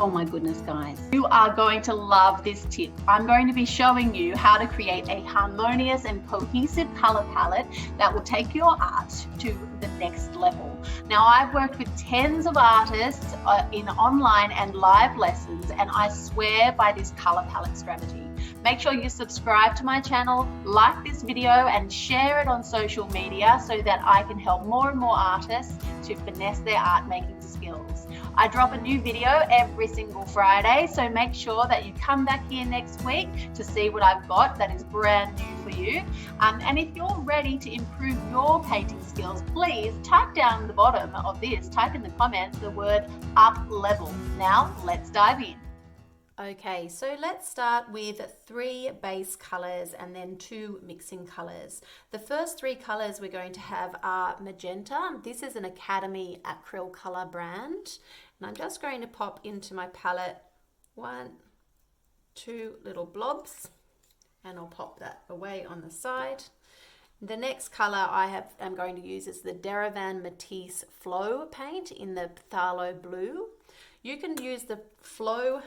Oh my goodness, guys. You are going to love this tip. I'm going to be showing you how to create a harmonious and cohesive color palette that will take your art to the next level. Now, I've worked with tens of artists in online and live lessons, and I swear by this color palette strategy. Make sure you subscribe to my channel, like this video, and share it on social media so that I can help more and more artists to finesse their art making skills. I drop a new video every single Friday, so make sure that you come back here next week to see what I've got that is brand new for you. And if you're ready to improve your painting skills, please type down the bottom of this, type in the comments the word up level. Now let's dive in. Okay, so let's start with 3 base colors and then 2 mixing colors. The first 3 colors we're going to have are magenta. This is an Academy Acrylic color brand. And I'm just going to pop into my palette 1, 2 little blobs, and I'll pop that away on the side. The next color I'm going to use is the Deravan Matisse Flow paint in the Phthalo Blue. You can use the flow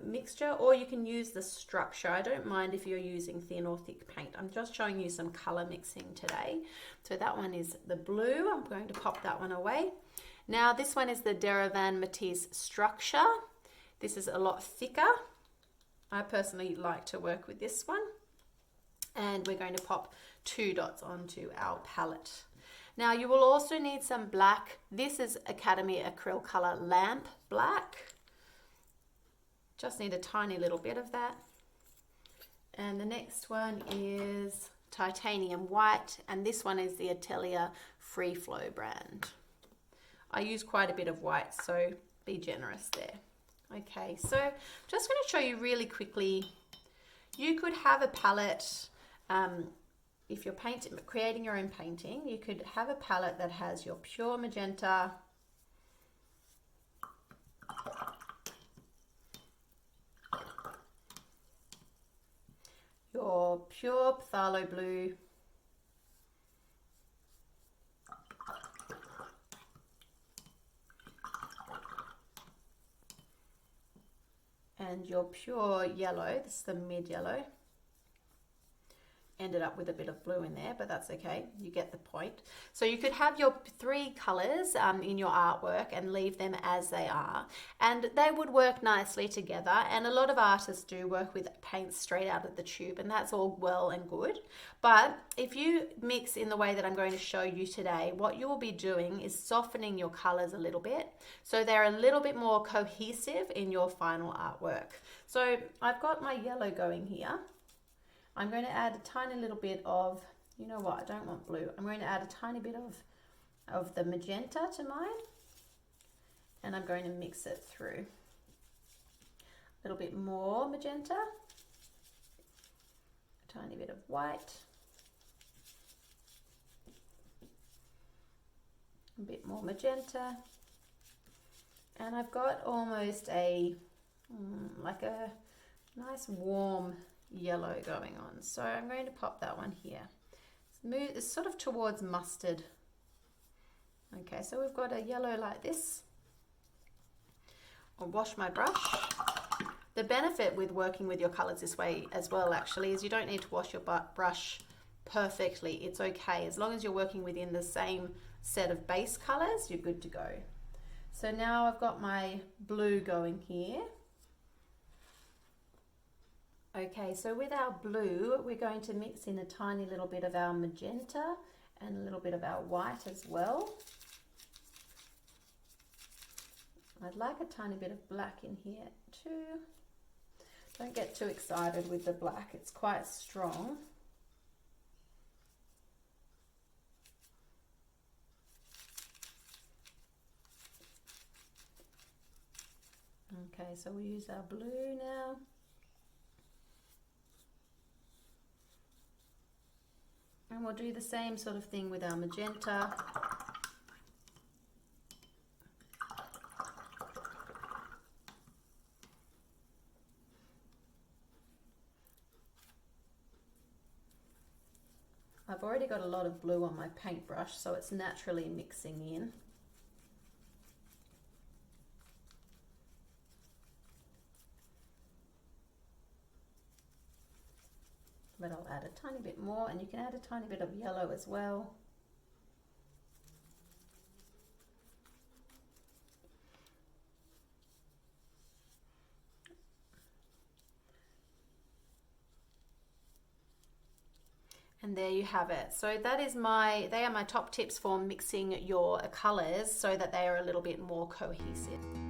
mixture, or you can use the structure. I don't mind if you're using thin or thick paint. I'm just showing you some color mixing today. So that one is the blue. I'm going to pop that one away. Now this one is the Deravan Matisse Structure. This is a lot thicker. I personally like to work with this one. And we're going to pop 2 dots onto our palette. Now you will also need some black. This is Academy Acrylic Color Lamp Black. Just need a tiny little bit of that. And the next one is Titanium White, and this one is the Atelier Free Flow brand. I use quite a bit of white, so be generous there. Okay, so I'm just going to show you really quickly. You could have a palette, if you're creating your own painting, you could have a palette that has your pure magenta, your pure phthalo blue, and your pure yellow. This is the mid yellow. Ended up with a bit of blue in there, but that's okay. You get the point. So you could have your 3 colors in your artwork and leave them as they are, and they would work nicely together. And a lot of artists do work with paints straight out of the tube, and that's all well and good. But if you mix in the way that I'm going to show you today, what you will be doing is softening your colors a little bit, so they're a little bit more cohesive in your final artwork. So I've got my yellow going here. I'm going to add a tiny little bit of, you know what, I don't want blue. I'm going to add a tiny bit of the magenta to mine, and I'm going to mix it through. A little bit more magenta, a tiny bit of white, a bit more magenta, and I've got almost like a nice warm yellow going on. So I'm going to pop that one here. It's sort of towards mustard. Okay, so we've got a yellow like this. I'll wash my brush. The benefit with working with your colors this way as well actually is you don't need to wash your brush perfectly. It's okay. As long as you're working within the same set of base colors, you're good to go. So now I've got my blue going here. Okay, so with our blue, we're going to mix in a tiny little bit of our magenta and a little bit of our white as well. I'd like a tiny bit of black in here too. Don't get too excited with the black, it's quite strong. Okay, so we'll use our blue now. And we'll do the same sort of thing with our magenta. I've already got a lot of blue on my paintbrush, so it's naturally mixing in. but I'll add a tiny bit more, and you can add a tiny bit of yellow as well. And there you have it. So they are my top tips for mixing your colors so that they are a little bit more cohesive.